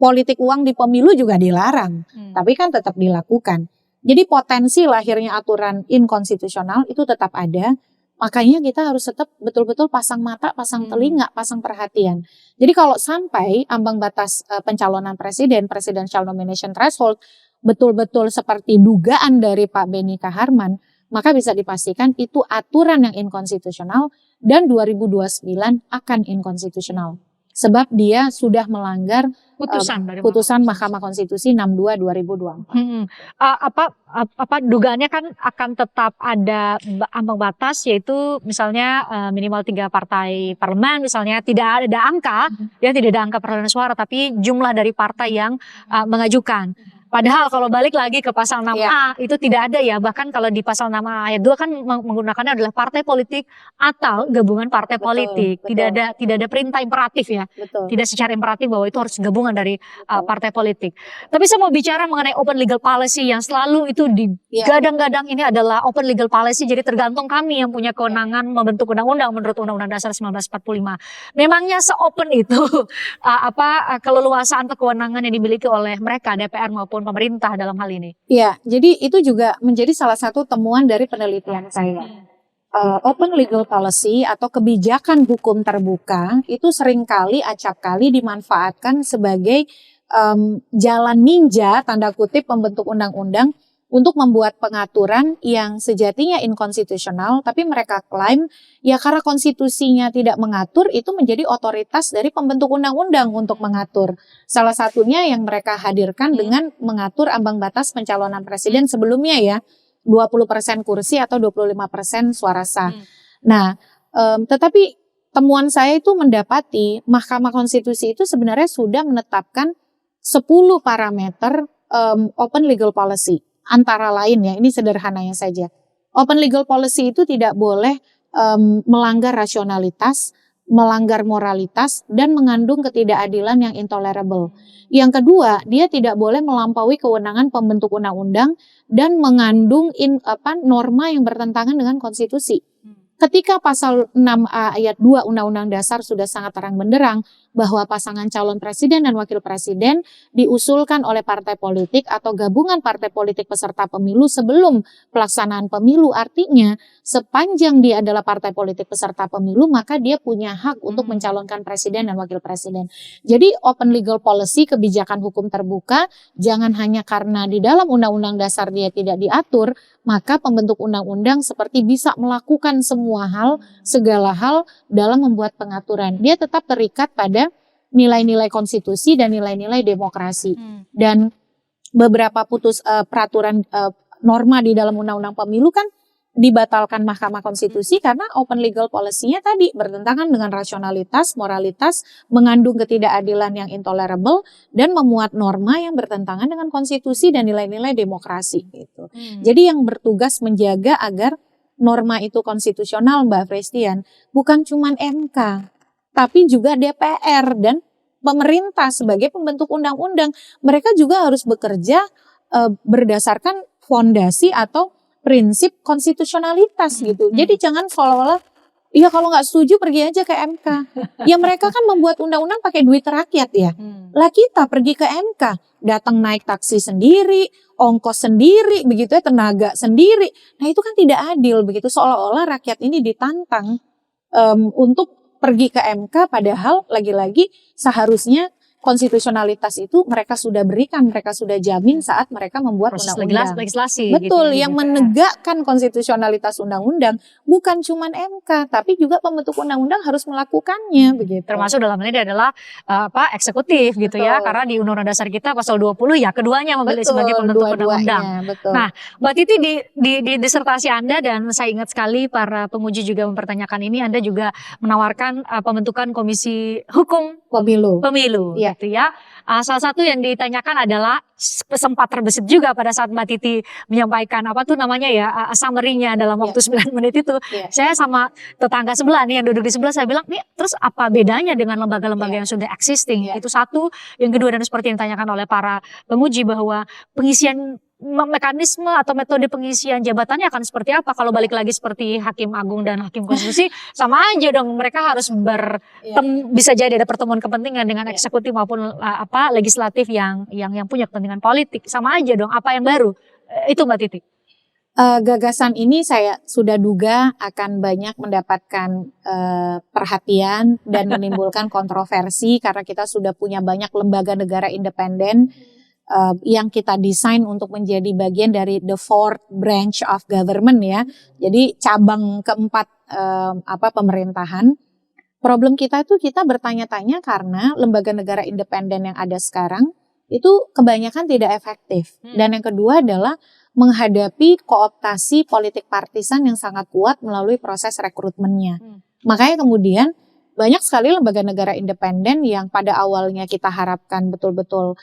politik uang di pemilu juga dilarang, tapi kan tetap dilakukan. Jadi potensi lahirnya aturan inkonstitusional itu tetap ada, makanya kita harus tetap betul-betul pasang mata, pasang telinga, pasang perhatian. Jadi kalau sampai ambang batas pencalonan presiden, presidential nomination threshold, betul-betul seperti dugaan dari Pak Benny Kaharman, maka bisa dipastikan itu aturan yang inkonstitusional dan 2029 akan inkonstitusional. Sebab dia sudah melanggar putusan Mahkamah Konstitusi 62 2024. Dugaannya kan akan tetap ada ambang batas, yaitu misalnya minimal 3 partai parlemen, misalnya tidak ada angka, tidak ada angka perolehan suara, tapi jumlah dari partai yang mengajukan. Padahal kalau balik lagi ke pasal 6A itu tidak ada ya, bahkan kalau di pasal 6A ayat 2 kan menggunakannya adalah partai politik atau gabungan partai politik. Tidak ada perintah imperatif ya. Tidak secara imperatif bahwa itu harus gabungan dari partai politik. Tapi saya mau bicara mengenai open legal policy yang selalu itu digadang-gadang ini adalah open legal policy, jadi tergantung kami yang punya kewenangan membentuk undang-undang menurut Undang-Undang Dasar 1945. Memangnya se-open itu keleluasaan atau kewenangan yang dimiliki oleh mereka DPR maupun maupun pemerintah dalam hal ini. Ya, jadi itu juga menjadi salah satu temuan dari penelitian saya. Open legal policy atau kebijakan hukum terbuka itu seringkali acap kali dimanfaatkan sebagai jalan ninja tanda kutip pembentuk undang-undang untuk membuat pengaturan yang sejatinya inkonstitusional, tapi mereka klaim ya karena konstitusinya tidak mengatur, itu menjadi otoritas dari pembentuk undang-undang untuk mengatur. Salah satunya yang mereka hadirkan dengan mengatur ambang batas pencalonan presiden sebelumnya ya, 20% kursi atau 25% suara sah. Nah, tetapi temuan saya itu mendapati Mahkamah Konstitusi itu sebenarnya sudah menetapkan 10 parameter open legal policy. Antara lain ya, ini sederhananya saja. Open legal policy itu tidak boleh melanggar rasionalitas, melanggar moralitas, dan mengandung ketidakadilan yang intolerable. Yang kedua, dia tidak boleh melampaui kewenangan pembentuk undang-undang dan mengandung norma yang bertentangan dengan konstitusi. Ketika pasal 6A ayat 2 Undang-Undang Dasar sudah sangat terang benderang bahwa pasangan calon presiden dan wakil presiden diusulkan oleh partai politik atau gabungan partai politik peserta pemilu sebelum pelaksanaan pemilu, artinya sepanjang dia adalah partai politik peserta pemilu maka dia punya hak untuk mencalonkan presiden dan wakil presiden. Jadi open legal policy, kebijakan hukum terbuka, jangan hanya karena di dalam Undang-Undang Dasar dia tidak diatur, maka pembentuk undang-undang seperti bisa melakukan semua hal, segala hal dalam membuat pengaturan. Dia tetap terikat pada nilai-nilai konstitusi dan nilai-nilai demokrasi. Dan beberapa peraturan norma di dalam undang-undang pemilu kan dibatalkan Mahkamah Konstitusi karena open legal policy-nya tadi bertentangan dengan rasionalitas, moralitas, mengandung ketidakadilan yang intolerable, dan memuat norma yang bertentangan dengan konstitusi dan nilai-nilai demokrasi gitu. Jadi yang bertugas menjaga agar norma itu konstitusional, Mbak Frestian, bukan cuma MK, tapi juga DPR dan pemerintah sebagai pembentuk undang-undang. Mereka juga harus bekerja berdasarkan fondasi atau prinsip konstitusionalitas gitu. Jadi jangan seolah-olah, ya kalau nggak setuju pergi aja ke MK. Ya mereka kan membuat undang-undang pakai duit rakyat ya. Lah kita pergi ke MK, datang naik taksi sendiri, ongkos sendiri, begitu ya, tenaga sendiri. Nah itu kan tidak adil begitu. Seolah-olah rakyat ini ditantang untuk pergi ke MK, padahal lagi-lagi seharusnya konstitusionalitas itu mereka sudah berikan, mereka sudah jamin saat mereka membuat undang-undang. Legislasi. Betul, gitu, yang menegakkan konstitusionalitas undang-undang bukan cuma MK, tapi juga pembentuk undang-undang harus melakukannya begitu. Termasuk dalam ini adalah eksekutif gitu ya, karena di Undang-Undang Dasar kita pasal 20 ya keduanya memilih sebagai pembentuk undang-undang. Nah, Mbak Titi di disertasi Anda, dan saya ingat sekali para penguji juga mempertanyakan ini, Anda juga menawarkan pembentukan Komisi Hukum Pemilu. Ya. Gitu ya. Salah satu yang ditanyakan adalah sempat terbesit juga pada saat Mbak Titi menyampaikan summary-nya dalam waktu 9 menit itu. Saya sama tetangga sebelah nih yang duduk di sebelah, saya bilang, nih terus apa bedanya dengan lembaga-lembaga yang sudah existing? Itu satu. Yang kedua, dan seperti yang ditanyakan oleh para penguji, bahwa pengisian mekanisme atau metode pengisian jabatannya akan seperti apa kalau balik lagi seperti Hakim Agung dan Hakim Konstitusi, sama aja dong, mereka harus bisa jadi ada pertemuan kepentingan dengan eksekutif maupun legislatif yang punya kepentingan politik, sama aja dong, apa yang baru? Itu Mbak Titi. Gagasan ini saya sudah duga akan banyak mendapatkan perhatian dan menimbulkan kontroversi karena kita sudah punya banyak lembaga negara independen yang kita desain untuk menjadi bagian dari the fourth branch of government ya. Jadi cabang keempat pemerintahan. Problem kita itu kita bertanya-tanya karena lembaga negara independen yang ada sekarang itu kebanyakan tidak efektif. Dan yang kedua adalah menghadapi kooptasi politik partisan yang sangat kuat melalui proses rekrutmennya. Makanya kemudian banyak sekali lembaga negara independen yang pada awalnya kita harapkan betul-betul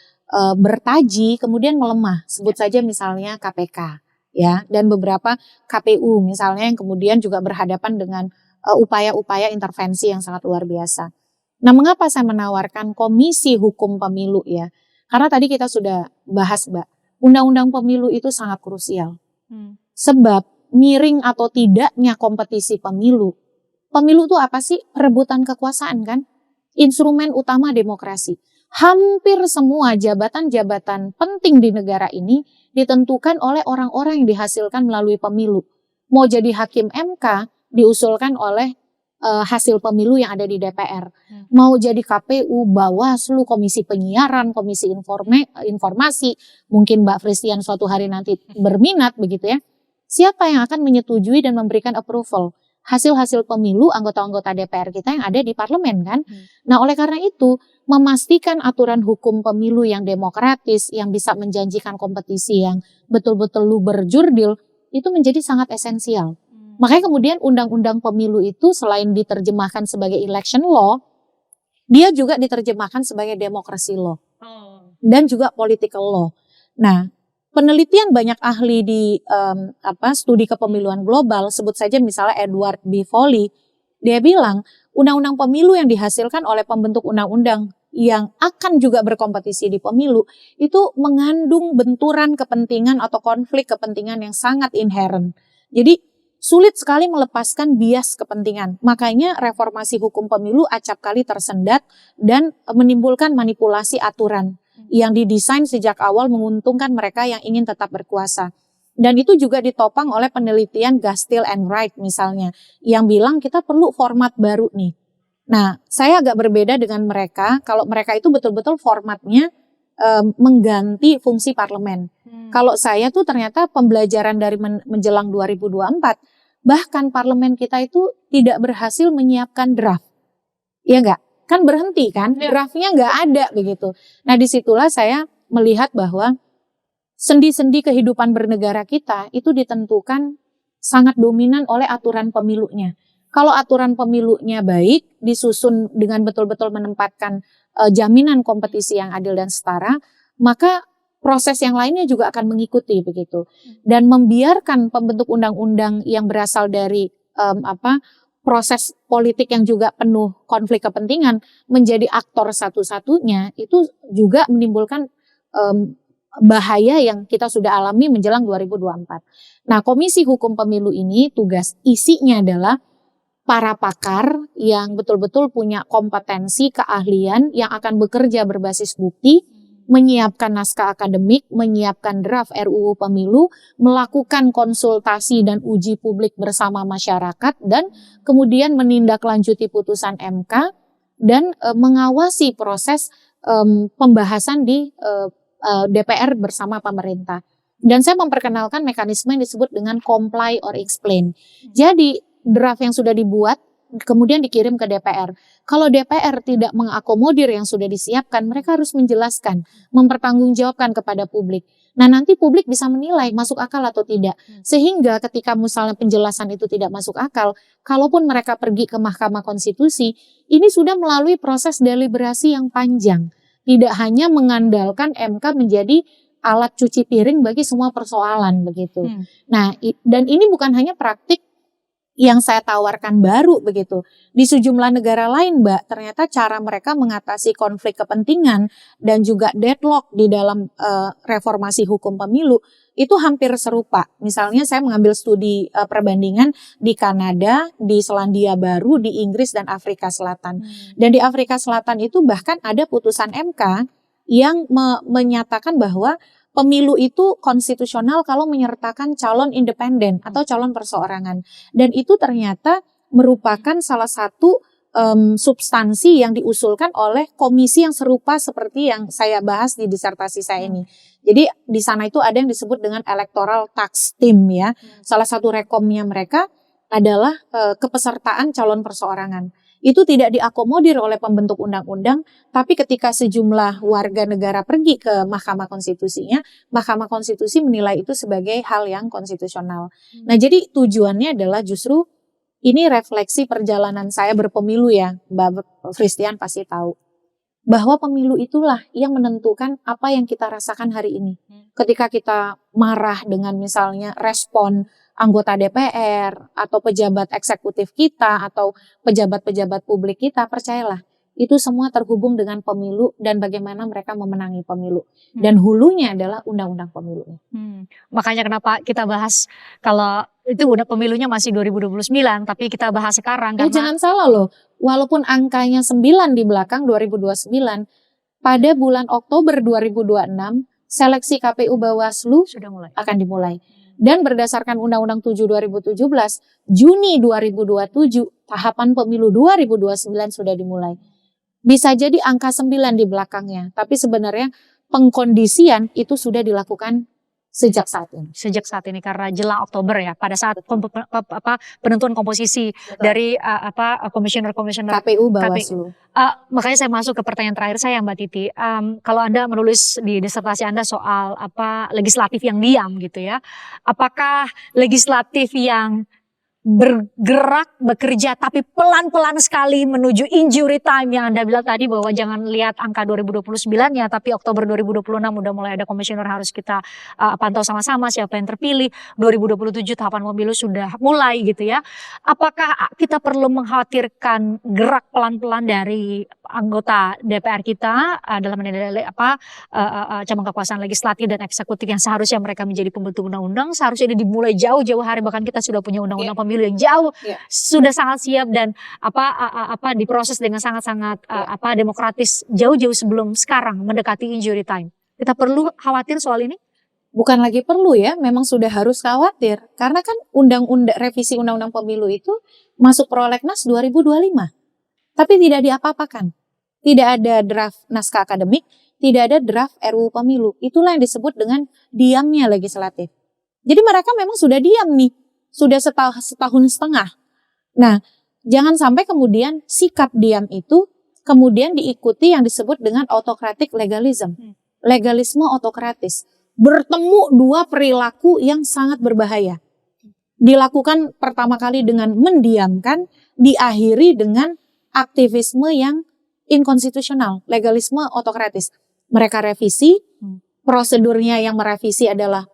bertaji, kemudian melemah. Sebut saja misalnya KPK, ya, dan beberapa KPU misalnya yang kemudian juga berhadapan dengan upaya-upaya intervensi yang sangat luar biasa. Nah, mengapa saya menawarkan Komisi Hukum Pemilu ya? Karena tadi kita sudah bahas, Mbak, Undang-Undang Pemilu itu sangat krusial. Sebab miring atau tidaknya kompetisi pemilu. Pemilu itu apa sih? Perebutan kekuasaan kan? Instrumen utama demokrasi. Hampir semua jabatan-jabatan penting di negara ini ditentukan oleh orang-orang yang dihasilkan melalui pemilu. Mau jadi hakim MK diusulkan oleh hasil pemilu yang ada di DPR. Mau jadi KPU, Bawaslu, Komisi Penyiaran, Komisi Informasi, mungkin Mbak Fristian suatu hari nanti berminat begitu ya. Siapa yang akan menyetujui dan memberikan approval? Hasil-hasil pemilu anggota-anggota DPR kita yang ada di parlemen kan. Nah oleh karena itu memastikan aturan hukum pemilu yang demokratis, yang bisa menjanjikan kompetisi yang betul-betul luber jurdil, itu menjadi sangat esensial. Makanya kemudian undang-undang pemilu itu selain diterjemahkan sebagai election law, dia juga diterjemahkan sebagai democracy law dan juga political law. Nah, penelitian banyak ahli di studi kepemiluan global, sebut saja misalnya Edward B. Foley, dia bilang undang-undang pemilu yang dihasilkan oleh pembentuk undang-undang yang akan juga berkompetisi di pemilu itu mengandung benturan kepentingan atau konflik kepentingan yang sangat inherent. Jadi sulit sekali melepaskan bias kepentingan. Makanya reformasi hukum pemilu acap kali tersendat dan menimbulkan manipulasi aturan yang didesain sejak awal menguntungkan mereka yang ingin tetap berkuasa. Dan itu juga ditopang oleh penelitian Gastill and Wright misalnya, yang bilang kita perlu format baru nih. Nah, saya agak berbeda dengan mereka, kalau mereka itu betul-betul formatnya mengganti fungsi parlemen. Kalau saya tuh ternyata pembelajaran dari menjelang 2024, bahkan parlemen kita itu tidak berhasil menyiapkan draft. Iya enggak? Kan berhenti kan, draftnya nggak ada begitu. Nah disitulah saya melihat bahwa sendi-sendi kehidupan bernegara kita itu ditentukan sangat dominan oleh aturan pemilunya. Kalau aturan pemilunya baik, disusun dengan betul-betul menempatkan jaminan kompetisi yang adil dan setara, maka proses yang lainnya juga akan mengikuti begitu. Dan membiarkan pembentuk undang-undang yang berasal dari proses politik yang juga penuh konflik kepentingan menjadi aktor satu-satunya itu juga menimbulkan bahaya yang kita sudah alami menjelang 2024. Nah, Komisi Hukum Pemilu ini tugas isinya adalah para pakar yang betul-betul punya kompetensi, keahlian yang akan bekerja berbasis bukti, menyiapkan naskah akademik, menyiapkan draft RUU Pemilu, melakukan konsultasi dan uji publik bersama masyarakat, dan kemudian menindaklanjuti putusan MK dan mengawasi proses pembahasan di DPR bersama pemerintah. Dan saya memperkenalkan mekanisme yang disebut dengan comply or explain. Jadi draft yang sudah dibuat kemudian dikirim ke DPR. Kalau DPR tidak mengakomodir yang sudah disiapkan, mereka harus menjelaskan, mempertanggungjawabkan kepada publik. Nah, nanti publik bisa menilai masuk akal atau tidak. Sehingga ketika misalnya penjelasan itu tidak masuk akal, kalaupun mereka pergi ke Mahkamah Konstitusi, ini sudah melalui proses deliberasi yang panjang. Tidak hanya mengandalkan MK menjadi alat cuci piring bagi semua persoalan begitu. Nah, dan ini bukan hanya praktik yang saya tawarkan baru begitu. Di sejumlah negara lain, Mbak, ternyata cara mereka mengatasi konflik kepentingan dan juga deadlock di dalam reformasi hukum pemilu itu hampir serupa. Misalnya saya mengambil studi perbandingan di Kanada, di Selandia Baru, di Inggris dan Afrika Selatan. Dan di Afrika Selatan itu bahkan ada putusan MK yang menyatakan bahwa pemilu itu konstitusional kalau menyertakan calon independen atau calon perseorangan. Dan itu ternyata merupakan salah satu substansi yang diusulkan oleh komisi yang serupa seperti yang saya bahas di disertasi saya ini. Jadi di sana itu ada yang disebut dengan electoral tax team ya. Salah satu rekomnya mereka adalah kepesertaan calon perseorangan. Itu tidak diakomodir oleh pembentuk undang-undang, tapi ketika sejumlah warga negara pergi ke Mahkamah Konstitusinya, Mahkamah Konstitusi menilai itu sebagai hal yang konstitusional. Nah, jadi tujuannya adalah justru ini refleksi perjalanan saya berpemilu ya, Mbak Fristian pasti tahu. Bahwa pemilu itulah yang menentukan apa yang kita rasakan hari ini. Ketika kita marah dengan misalnya respon anggota DPR atau pejabat eksekutif kita atau pejabat-pejabat publik kita, percayalah itu semua terhubung dengan pemilu dan bagaimana mereka memenangi pemilu. Dan hulunya adalah undang-undang pemilu. Makanya kenapa kita bahas kalau itu udah pemilunya masih 2029, tapi kita bahas sekarang. Jangan salah loh, walaupun angkanya 9 di belakang 2029, pada bulan Oktober 2026 seleksi KPU Bawaslu Sudah mulai. akan dimulai. Dan berdasarkan Undang-Undang 7 2017, Juni 2027 tahapan pemilu 2029 sudah dimulai. Bisa jadi angka 9 di belakangnya, tapi sebenarnya pengkondisian itu sudah dilakukan sejak saat ini. Sejak saat ini karena jelang Oktober ya, pada saat penentuan komposisi dari komisioner-komisioner KPU Bawaslu. Makanya saya masuk ke pertanyaan terakhir saya, Mbak Titi. Kalau Anda menulis di disertasi Anda soal legislatif yang diam gitu ya, apakah legislatif yang bergerak, bekerja, tapi pelan-pelan sekali menuju injury time yang Anda bilang tadi, bahwa jangan lihat angka 2029-nya, tapi Oktober 2026 udah mulai ada komisioner, harus kita pantau sama-sama siapa yang terpilih. 2027 tahapan pemilu sudah mulai gitu ya. Apakah kita perlu mengkhawatirkan gerak pelan-pelan dari anggota DPR kita dalam cabang kekuasaan legislatif dan eksekutif yang seharusnya mereka menjadi pembentuk undang-undang, seharusnya ini dimulai jauh-jauh hari, bahkan kita sudah punya undang-undang pemilu yang jauh, sudah sangat siap dan diproses dengan sangat-sangat demokratis jauh-jauh sebelum sekarang mendekati injury time. Kita perlu khawatir soal ini? Bukan lagi perlu ya, memang sudah harus khawatir. Karena kan revisi undang-undang pemilu itu masuk prolegnas 2025. Tapi tidak diapa-apakan. Tidak ada draft naskah akademik, tidak ada draft RUU pemilu. Itulah yang disebut dengan diamnya legislatif. Jadi mereka memang sudah diam nih. Sudah setahun setengah. Nah, jangan sampai kemudian sikap diam itu kemudian diikuti yang disebut dengan autocratic legalism. Legalisme autokratis. Bertemu dua perilaku yang sangat berbahaya. Dilakukan pertama kali dengan mendiamkan, diakhiri dengan aktivisme yang inkonstitusional. Legalisme autokratis. Mereka revisi, prosedurnya yang merevisi adalah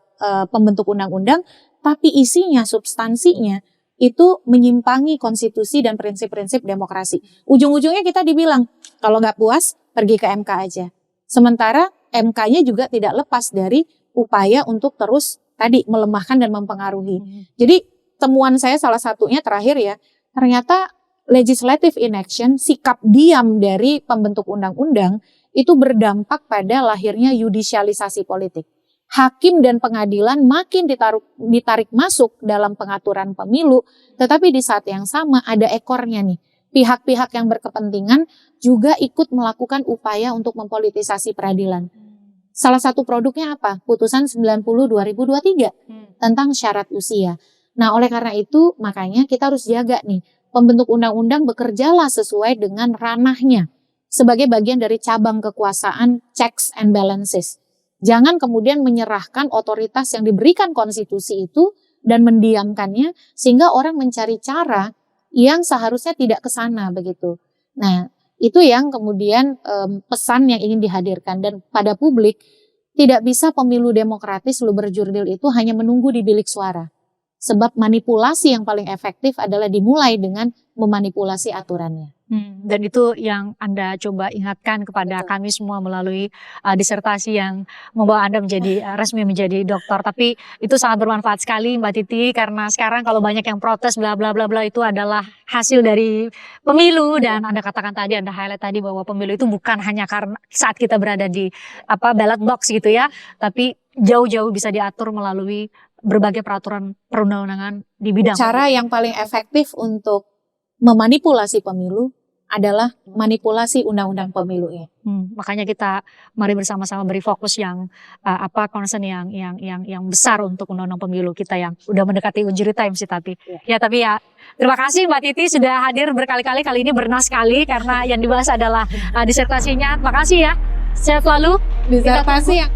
pembentuk undang-undang, tapi isinya, substansinya itu menyimpangi konstitusi dan prinsip-prinsip demokrasi. Ujung-ujungnya kita dibilang, kalau nggak puas, pergi ke MK aja. Sementara MK-nya juga tidak lepas dari upaya untuk terus tadi melemahkan dan mempengaruhi. Jadi temuan saya salah satunya terakhir ya, ternyata legislative inaction, sikap diam dari pembentuk undang-undang, itu berdampak pada lahirnya yudisialisasi politik. Hakim dan pengadilan makin ditarik masuk dalam pengaturan pemilu, tetapi di saat yang sama ada ekornya nih. Pihak-pihak yang berkepentingan juga ikut melakukan upaya untuk mempolitisasi peradilan. Salah satu produknya apa? Putusan 90/2023 tentang syarat usia. Nah, oleh karena itu makanya kita harus jaga nih, pembentuk undang-undang bekerjalah sesuai dengan ranahnya sebagai bagian dari cabang kekuasaan checks and balances. Jangan kemudian menyerahkan otoritas yang diberikan konstitusi itu dan mendiamkannya sehingga orang mencari cara yang seharusnya tidak ke sana begitu. Nah, itu yang kemudian pesan yang ingin dihadirkan, dan pada publik tidak bisa pemilu demokratis lu berjurdil itu hanya menunggu di bilik suara. Sebab manipulasi yang paling efektif adalah dimulai dengan memanipulasi aturannya. Dan itu yang Anda coba ingatkan kepada kami semua melalui disertasi yang membawa Anda menjadi resmi menjadi dokter. Tapi itu sangat bermanfaat sekali Mbak Titi, karena sekarang kalau banyak yang protes bla bla bla bla itu adalah hasil dari pemilu, dan Anda katakan tadi, Anda highlight tadi bahwa pemilu itu bukan hanya karena saat kita berada di ballot box gitu ya, tapi jauh-jauh bisa diatur melalui berbagai peraturan perundang-undangan di bidang. Cara yang paling efektif untuk memanipulasi pemilu adalah manipulasi undang-undang pemilu ya. Makanya kita mari bersama-sama beri fokus yang concern yang besar untuk undang-undang pemilu kita yang udah mendekati injury time sih tapi. Ya tapi ya terima kasih Mbak Titi sudah hadir berkali-kali, kali ini bernas sekali karena yang dibahas adalah disertasinya. Terima kasih ya. Sehat selalu. Disertasi yang